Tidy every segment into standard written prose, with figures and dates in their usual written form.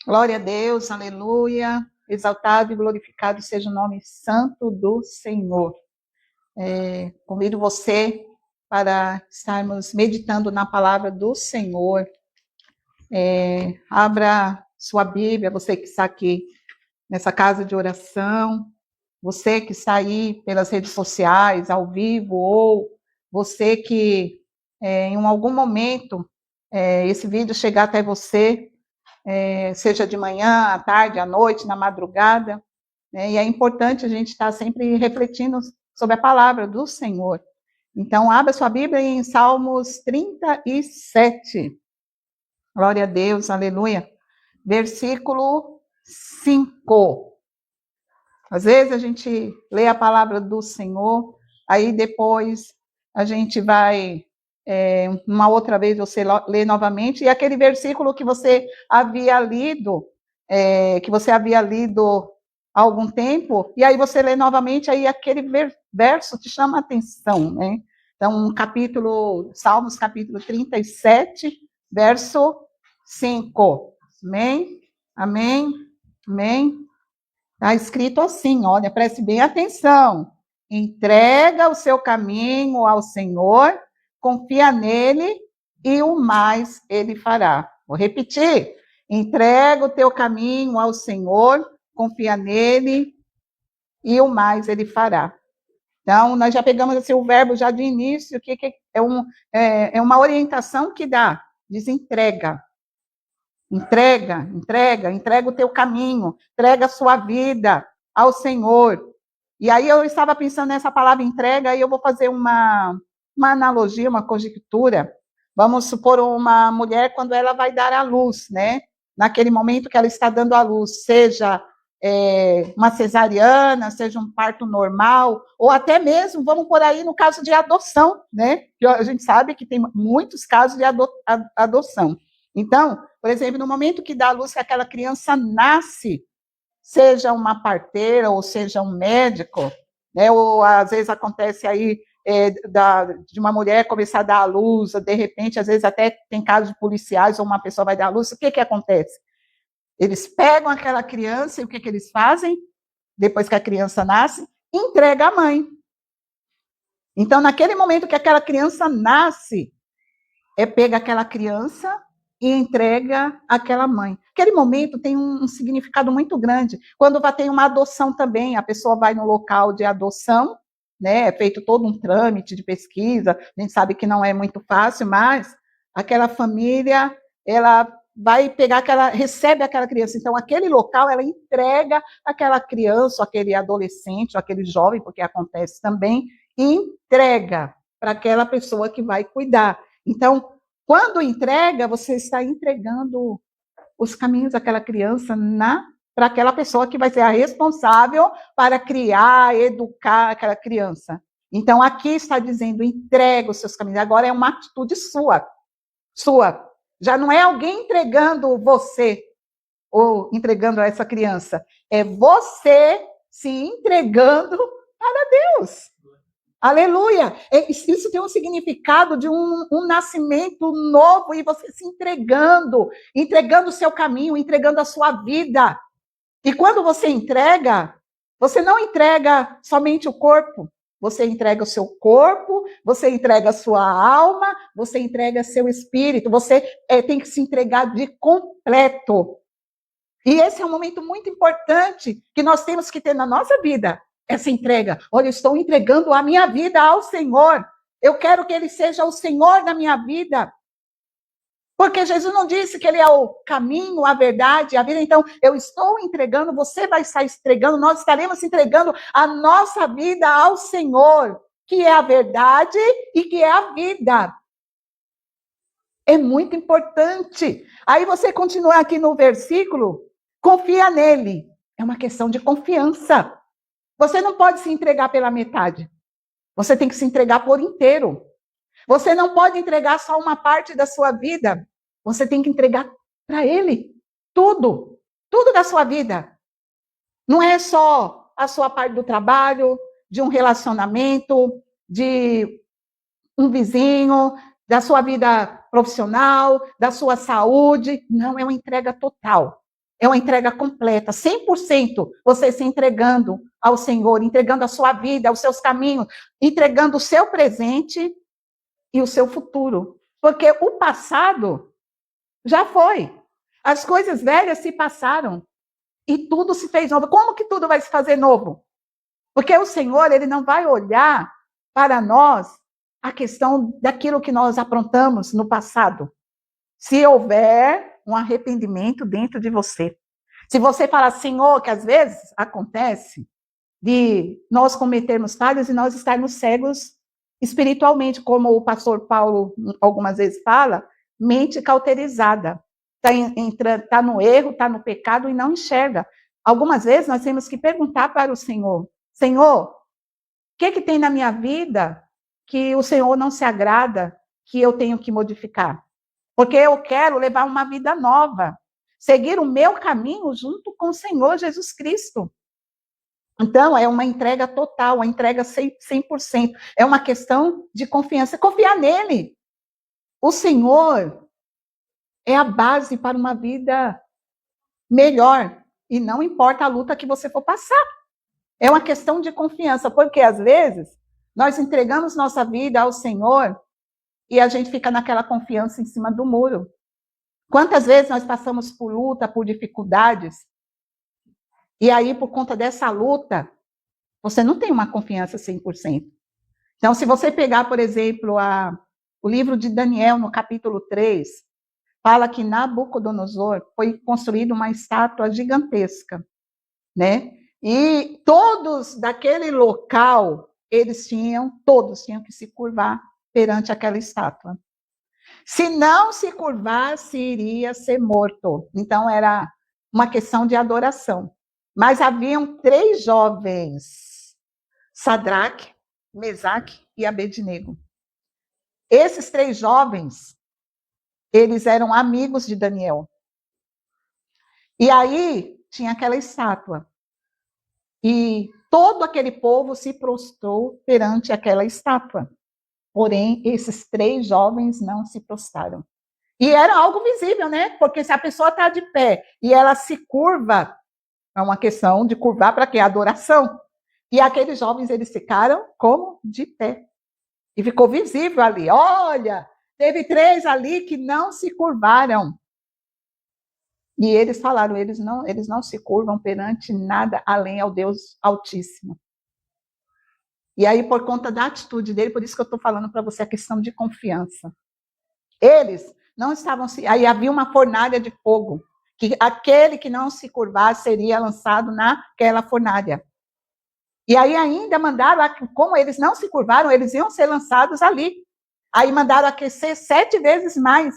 Glória a Deus, aleluia. Exaltado e glorificado seja o nome santo do Senhor. Convido você para estarmos meditando na palavra do Senhor. Abra sua Bíblia, você que está aqui nessa casa de oração, você que está aí pelas redes sociais, ao vivo, ou você que em algum momento esse vídeo chegar até você, seja de manhã, à tarde, à noite, na madrugada, né? E é importante a gente estar sempre refletindo sobre a palavra do Senhor. Então, abra sua Bíblia em Salmos 37. Glória a Deus, aleluia. Versículo 5. Às vezes a gente lê a palavra do Senhor, aí depois a gente vai, uma outra vez você lê novamente, e aquele versículo que você havia lido, há algum tempo, e aí você lê novamente, aí aquele verso te chama a atenção, né? Então, Salmos capítulo 37, verso 5. Amém? Amém? Amém? Está escrito assim, olha, preste bem atenção. Entrega o seu caminho ao Senhor, confia nele e o mais ele fará. Vou repetir. Entrega o teu caminho ao Senhor, confia nele e o mais ele fará. Então, nós já pegamos assim, o verbo já de início, que é uma orientação que dá, diz entrega. Entrega o teu caminho, entrega a sua vida ao Senhor. E aí eu estava pensando nessa palavra entrega, aí eu vou fazer uma analogia, uma conjectura. Vamos supor uma mulher quando ela vai dar à luz, né? Naquele momento que ela está dando à luz, seja uma cesariana, seja um parto normal, ou até mesmo, vamos por aí, no caso de adoção, né? A gente sabe que tem muitos casos de adoção. Então, por exemplo, no momento que dá à luz que aquela criança nasce, seja uma parteira ou seja um médico, né, ou às vezes acontece aí de uma mulher começar a dar à luz, de repente, às vezes até tem casos de policiais ou uma pessoa vai dar à luz, o que acontece? Eles pegam aquela criança e o que eles fazem? Depois que a criança nasce, entrega à mãe. Então, naquele momento que aquela criança nasce, pega aquela criança e entrega àquela mãe. Aquele momento tem um significado muito grande. Quando vai ter uma adoção também, a pessoa vai no local de adoção, né, é feito todo um trâmite de pesquisa, a gente sabe que não é muito fácil, mas aquela família, ela vai pegar recebe aquela criança, então aquele local, ela entrega aquela criança, aquele adolescente, aquele jovem, porque acontece também, e entrega para aquela pessoa que vai cuidar. Então, quando entrega, você está entregando os caminhos daquela criança para aquela pessoa que vai ser a responsável para criar, educar aquela criança. Então, aqui está dizendo, entrega os seus caminhos. Agora é uma atitude sua. Já não é alguém entregando você, ou entregando a essa criança. É você se entregando para Deus. Aleluia! Isso tem um significado de um nascimento novo e você se entregando o seu caminho, entregando a sua vida. E quando você entrega, você não entrega somente o corpo, você entrega o seu corpo, você entrega a sua alma, você entrega seu espírito, você tem que se entregar de completo. E esse é um momento muito importante que nós temos que ter na nossa vida, essa entrega. Olha, eu estou entregando a minha vida ao Senhor. Eu quero que Ele seja o Senhor da minha vida. Porque Jesus não disse que Ele é o caminho, a verdade, a vida. Então, eu estou entregando, você vai estar entregando, nós estaremos entregando a nossa vida ao Senhor, que é a verdade e que é a vida. É muito importante. Aí você continua aqui no versículo, confia nele. É uma questão de confiança. Você não pode se entregar pela metade. Você tem que se entregar por inteiro. Você não pode entregar só uma parte da sua vida. Você tem que entregar para ele tudo. Tudo da sua vida. Não é só a sua parte do trabalho, de um relacionamento, de um vizinho, da sua vida profissional, da sua saúde. Não, é uma entrega total. É uma entrega completa, 100% você se entregando ao Senhor, entregando a sua vida, os seus caminhos, entregando o seu presente e o seu futuro. Porque o passado já foi. As coisas velhas se passaram e tudo se fez novo. Como que tudo vai se fazer novo? Porque o Senhor, ele não vai olhar para nós a questão daquilo que nós aprontamos no passado. Se houver um arrependimento dentro de você. Se você falar, Senhor, que às vezes acontece de nós cometermos falhas e nós estarmos cegos espiritualmente, como o pastor Paulo algumas vezes fala, mente cauterizada. Está no erro, está no pecado e não enxerga. Algumas vezes nós temos que perguntar para o Senhor, Senhor, o que tem na minha vida que o Senhor não se agrada, que eu tenho que modificar? Porque eu quero levar uma vida nova, seguir o meu caminho junto com o Senhor Jesus Cristo. Então, é uma entrega total, uma entrega 100%. É uma questão de confiança. Confiar nele. O Senhor é a base para uma vida melhor. E não importa a luta que você for passar. É uma questão de confiança. Porque, às vezes, nós entregamos nossa vida ao Senhor e a gente fica naquela confiança em cima do muro. Quantas vezes nós passamos por luta, por dificuldades, e aí, por conta dessa luta, você não tem uma confiança 100%. Então, se você pegar, por exemplo, o livro de Daniel, no capítulo 3, fala que Nabucodonosor foi construída uma estátua gigantesca, né? E todos daquele local, todos tinham que se curvar perante aquela estátua. Se não se curvasse, iria ser morto. Então, era uma questão de adoração. Mas haviam 3 jovens, Sadraque, Mesaque e Abednego. Esses 3 jovens, eles eram amigos de Daniel. E aí, tinha aquela estátua. E todo aquele povo se prostrou perante aquela estátua. Porém, esses 3 jovens não se prostraram. E era algo visível, né? Porque se a pessoa está de pé e ela se curva, é uma questão de curvar para quê? Adoração. E aqueles jovens, eles ficaram como? De pé. E ficou visível ali. Olha, teve 3 ali que não se curvaram. E eles falaram, eles não se curvam perante nada além ao Deus Altíssimo. E aí, por conta da atitude dele, por isso que eu estou falando para você a questão de confiança. Eles não estavam... Aí havia uma fornalha de fogo, que aquele que não se curvasse seria lançado naquela fornalha. E aí ainda mandaram, como eles não se curvaram, eles iam ser lançados ali. Aí mandaram aquecer 7 vezes mais.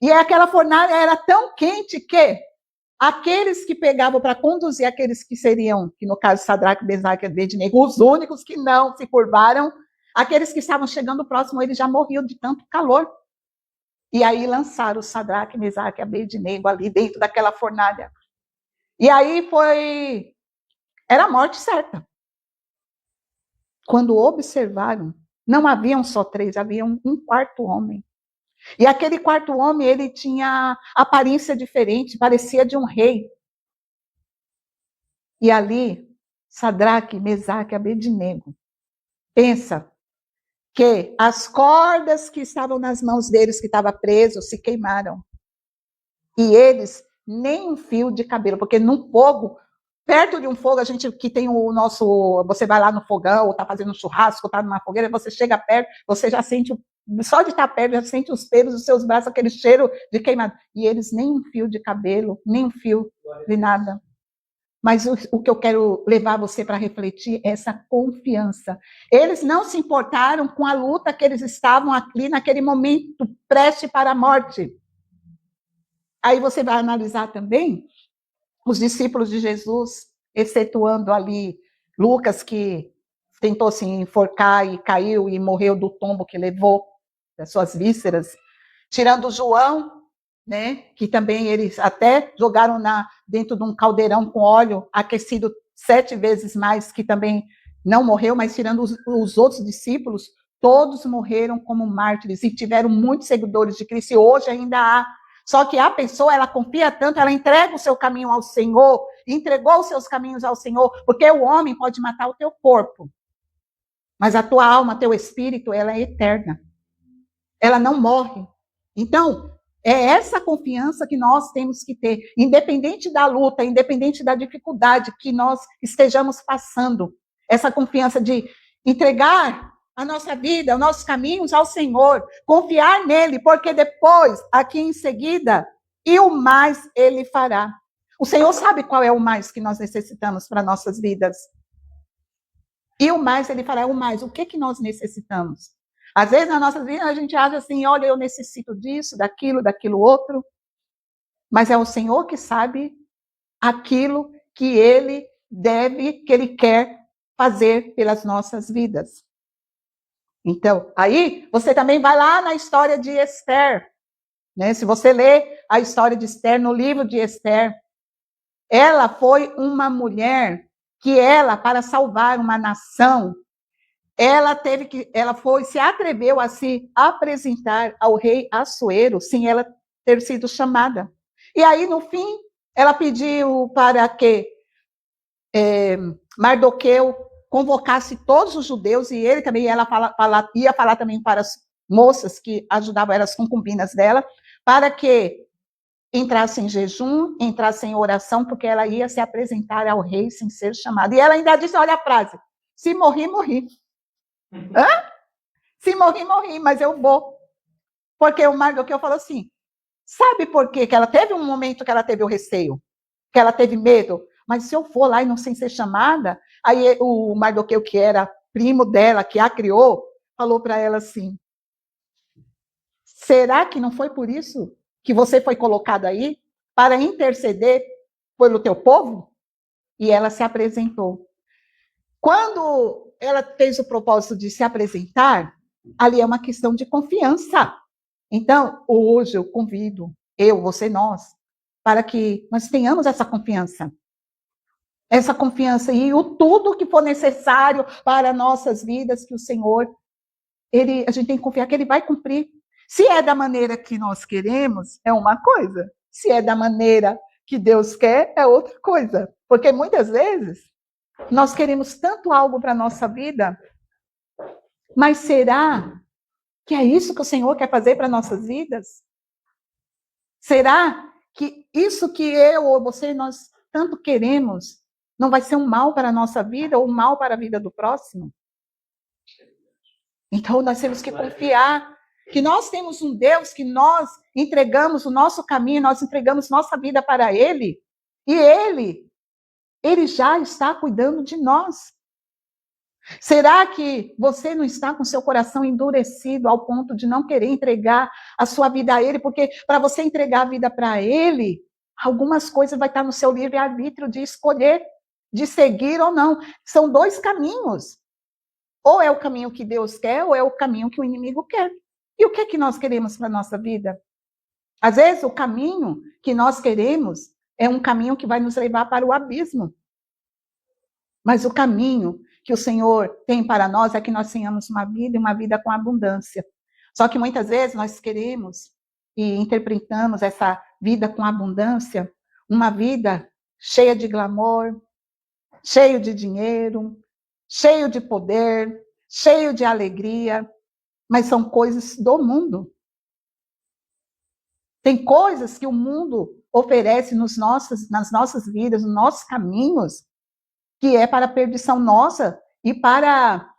E aquela fornalha era tão quente que aqueles que pegavam para conduzir aqueles que seriam, que no caso Sadraque, Mesaque e Abednego, os únicos que não se curvaram, aqueles que estavam chegando próximo, eles já morriam de tanto calor. E aí lançaram o Sadraque, Mesaque e Abednego ali dentro daquela fornalha. E aí era a morte certa. Quando observaram, não haviam só 3, havia um 4º homem. E aquele 4º homem, ele tinha aparência diferente, parecia de um rei. E ali, Sadraque, Mesaque e Abednego, pensa que as cordas que estavam nas mãos deles, que estavam presos, se queimaram. E eles, nem um fio de cabelo, porque no fogo, perto de um fogo, a gente que tem o nosso... Você vai lá no fogão, ou está fazendo um churrasco, ou está numa fogueira, você chega perto, você já sente... Só de estar perto, já sente os pelos dos seus braços, aquele cheiro de queimado. E eles, nem um fio de cabelo, nem um fio de nada. Mas o que eu quero levar você para refletir é essa confiança. Eles não se importaram com a luta que eles estavam ali naquele momento, prestes para a morte. Aí você vai analisar também os discípulos de Jesus, excetuando ali Lucas, que tentou se enforcar e caiu e morreu do tombo que levou das suas vísceras, tirando João, né, que também eles até jogaram dentro de um caldeirão com óleo aquecido 7 vezes mais, que também não morreu, mas tirando os outros discípulos, todos morreram como mártires e tiveram muitos seguidores de Cristo, e hoje ainda há Só que a pessoa, ela confia tanto, ela entrega o seu caminho ao Senhor, entregou os seus caminhos ao Senhor, porque o homem pode matar o teu corpo, mas a tua alma, teu espírito, ela é eterna. Ela não morre. Então, é essa confiança que nós temos que ter, independente da luta, independente da dificuldade que nós estejamos passando, essa confiança de entregar a nossa vida, os nossos caminhos ao Senhor, confiar nele, porque depois, aqui em seguida, e o mais ele fará. O Senhor sabe qual é o mais que nós necessitamos para nossas vidas. E o mais ele fará, o mais. O que nós necessitamos? Às vezes, na nossa vida, a gente acha assim, olha, eu necessito disso, daquilo outro. Mas é o Senhor que sabe aquilo que ele deve, que ele quer fazer pelas nossas vidas. Então, aí, você também vai lá na história de Esther. Né? Se você lê a história de Esther, no livro de Esther, ela foi uma mulher que para salvar uma nação, ela se atreveu a se apresentar ao rei Assuero, sem ela ter sido chamada. E aí, no fim, ela pediu para que Mardoqueu convocasse todos os judeus, e ele também ia falar também para as moças que ajudavam, eram as concubinas dela, para que entrasse em jejum, entrasse em oração, porque ela ia se apresentar ao rei sem ser chamada. E ela ainda disse, olha a frase, se morri, morri. Hã? Se morri, morri, mas eu vou. Porque o Mardoqueu falou assim, sabe por quê? Que ela teve um momento que ela teve o receio, que ela teve medo, mas se eu for lá e não sem ser chamada, aí o Mardoqueu, que era primo dela, que a criou, falou para ela assim, será que não foi por isso que você foi colocada aí, para interceder pelo teu povo? E ela se apresentou. Quando ela fez o propósito de se apresentar, ali é uma questão de confiança. Então, hoje eu convido, você, nós, para que nós tenhamos essa confiança. Essa confiança e o tudo que for necessário para nossas vidas, que o Senhor, a gente tem que confiar que ele vai cumprir. Se é da maneira que nós queremos, é uma coisa. Se é da maneira que Deus quer, é outra coisa. Porque muitas vezes nós queremos tanto algo para a nossa vida, mas será que é isso que o Senhor quer fazer para nossas vidas? Será que isso que eu ou você, nós tanto queremos, não vai ser um mal para a nossa vida ou um mal para a vida do próximo? Então, nós temos que confiar que nós temos um Deus que nós entregamos o nosso caminho, nós entregamos nossa vida para Ele, e Ele já está cuidando de nós. Será que você não está com seu coração endurecido ao ponto de não querer entregar a sua vida a Ele? Porque para você entregar a vida para Ele, algumas coisas vai estar no seu livre-arbítrio de escolher, de seguir ou não. São dois caminhos. Ou é o caminho que Deus quer, ou é o caminho que o inimigo quer. E o que é que nós queremos para a nossa vida? Às vezes, o caminho que nós queremos é um caminho que vai nos levar para o abismo. Mas o caminho que o Senhor tem para nós é que nós tenhamos uma vida e uma vida com abundância. Só que muitas vezes nós queremos e interpretamos essa vida com abundância, uma vida cheia de glamour, cheio de dinheiro, cheio de poder, cheio de alegria, mas são coisas do mundo. Tem coisas que o mundo oferece nas nossas vidas, nos nossos caminhos, que é para a perdição nossa e para...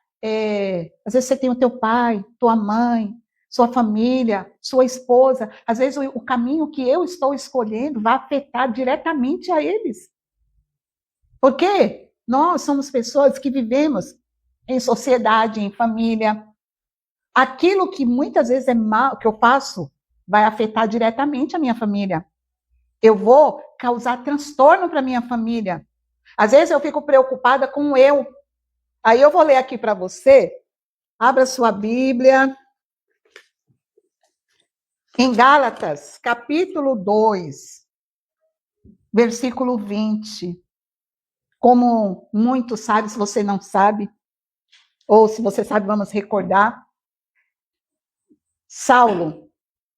às vezes você tem o teu pai, tua mãe, sua família, sua esposa. Às vezes o caminho que eu estou escolhendo vai afetar diretamente a eles. Por quê? Nós somos pessoas que vivemos em sociedade, em família. Aquilo que muitas vezes é mal, que eu faço, vai afetar diretamente a minha família. Eu vou causar transtorno para a minha família. Às vezes eu fico preocupada com eu. Aí eu vou ler aqui para você. Abra sua Bíblia. Em Gálatas, capítulo 2, versículo 20. Como muitos sabem, se você não sabe, ou se você sabe, vamos recordar. Saulo,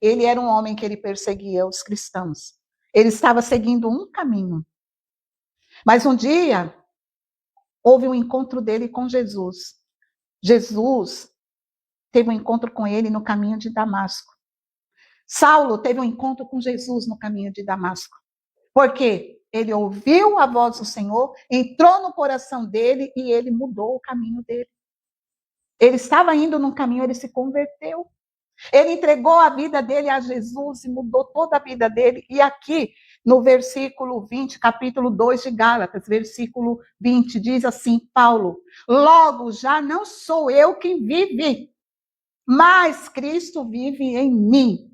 ele era um homem que ele perseguia os cristãos. Ele estava seguindo um caminho. Mas um dia, houve um encontro dele com Jesus. Jesus teve um encontro com ele no caminho de Damasco. Saulo teve um encontro com Jesus no caminho de Damasco. Por quê? Ele ouviu a voz do Senhor, entrou no coração dele e ele mudou o caminho dele. Ele estava indo num caminho, ele se converteu. Ele entregou a vida dele a Jesus e mudou toda a vida dele. E aqui, no versículo 20, capítulo 2 de Gálatas, versículo 20, diz assim, Paulo, logo já não sou eu quem vive, mas Cristo vive em mim.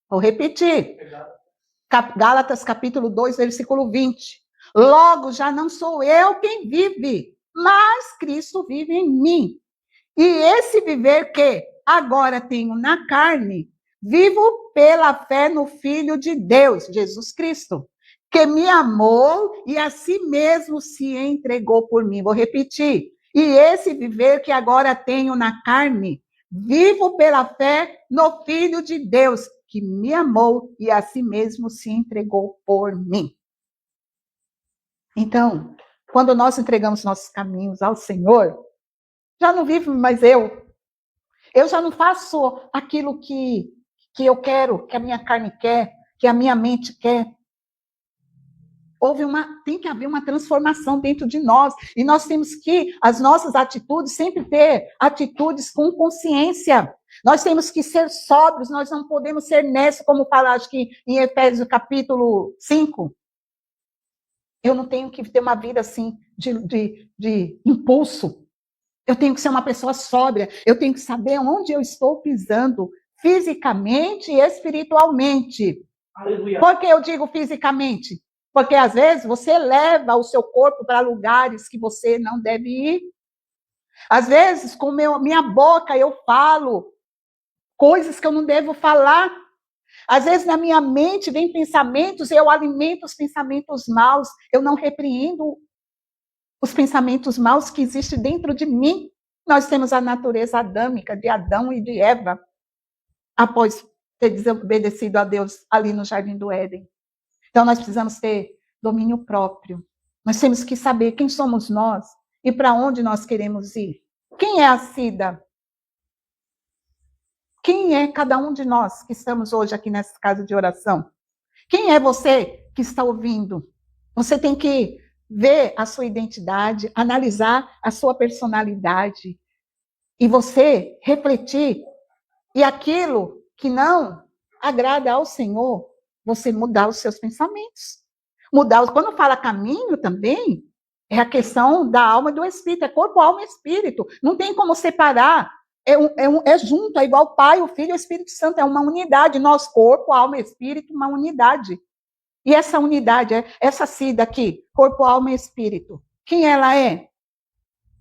Vou repetir. Gálatas, capítulo 2, versículo 20. Logo já não sou eu quem vive, mas Cristo vive em mim. E esse viver que agora tenho na carne, vivo pela fé no Filho de Deus, Jesus Cristo, que me amou e a si mesmo se entregou por mim. Vou repetir. E esse viver que agora tenho na carne, vivo pela fé no Filho de Deus, que me amou e a si mesmo se entregou por mim. Então, quando nós entregamos nossos caminhos ao Senhor, já não vivo mais eu. Eu já não faço aquilo que eu quero, que a minha carne quer, que a minha mente quer. Tem que haver uma transformação dentro de nós. E nós temos que, as nossas atitudes, sempre ter atitudes com consciência. Nós temos que ser sóbrios, nós não podemos ser necios, como fala, acho que em Efésios capítulo 5. Eu não tenho que ter uma vida assim de impulso. Eu tenho que ser uma pessoa sóbria. Eu tenho que saber onde eu estou pisando, fisicamente e espiritualmente. Aleluia. Por que eu digo fisicamente? Porque, às vezes, você leva o seu corpo para lugares que você não deve ir. Às vezes, com minha boca, eu falo coisas que eu não devo falar. Às vezes, na minha mente, vem pensamentos, eu alimento os pensamentos maus. Eu não repreendo os pensamentos maus que existem dentro de mim. Nós temos a natureza adâmica de Adão e de Eva, após ter desobedecido a Deus ali no Jardim do Éden. Então, nós precisamos ter domínio próprio. Nós temos que saber quem somos nós e para onde nós queremos ir. Quem é a Cida? Quem é cada um de nós que estamos hoje aqui nessa casa de oração? Quem é você que está ouvindo? Você tem que ver a sua identidade, analisar a sua personalidade e você refletir. E aquilo que não agrada ao Senhor, você mudar os seus pensamentos. Quando fala caminho também, é a questão da alma e do espírito, é corpo, alma e espírito. Não tem como separar. É junto, é igual o Pai, o Filho e o Espírito Santo, é uma unidade. Nós, corpo, alma e espírito, uma unidade. E essa unidade, essa Cida aqui, corpo, alma e espírito, quem ela é?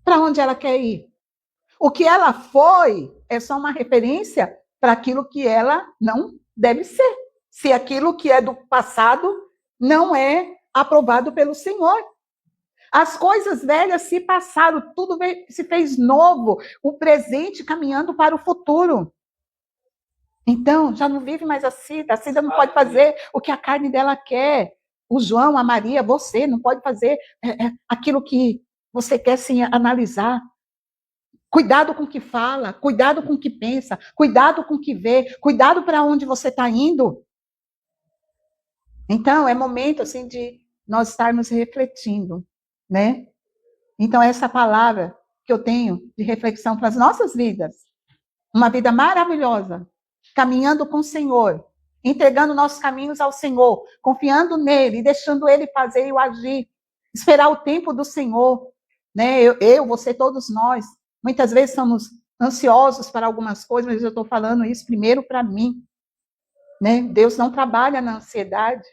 Para onde ela quer ir? O que ela foi é só uma referência para aquilo que ela não deve ser. Se aquilo que é do passado não é aprovado pelo Senhor. As coisas velhas se passaram, tudo se fez novo, o presente caminhando para o futuro. Então, já não vive mais a Cida não pode fazer o que a carne dela quer. O João, a Maria, você não pode fazer aquilo que você quer se analisar. Cuidado com o que fala, cuidado com o que pensa, cuidado com o que vê, cuidado para onde você está indo. Então, é momento assim de nós estarmos refletindo, né? Então, essa palavra que eu tenho de reflexão para as nossas vidas, uma vida maravilhosa, caminhando com o Senhor, entregando nossos caminhos ao Senhor, confiando nele, deixando ele fazer e o agir, esperar o tempo do Senhor, né? Você, todos nós, muitas vezes somos ansiosos para algumas coisas, mas eu estou falando isso primeiro para mim, né? Deus não trabalha na ansiedade.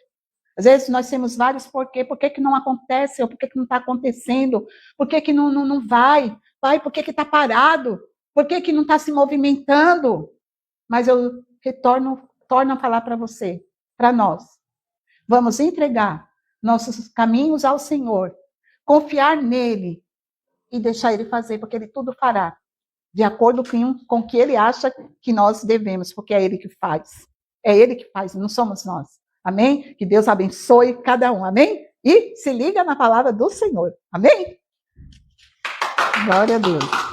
Às vezes nós temos vários porquê. Por que não acontece? Ou por que não está acontecendo? Por que não vai? Vai, por que está parado? Por que não está se movimentando? Mas eu torno a falar para você, para nós. Vamos entregar nossos caminhos ao Senhor, confiar nele e deixar ele fazer, porque ele tudo fará, de acordo com o que ele acha que nós devemos, porque é ele que faz. É Ele que faz, não somos nós. Amém? Que Deus abençoe cada um. Amém? E se liga na palavra do Senhor. Amém? Glória a Deus.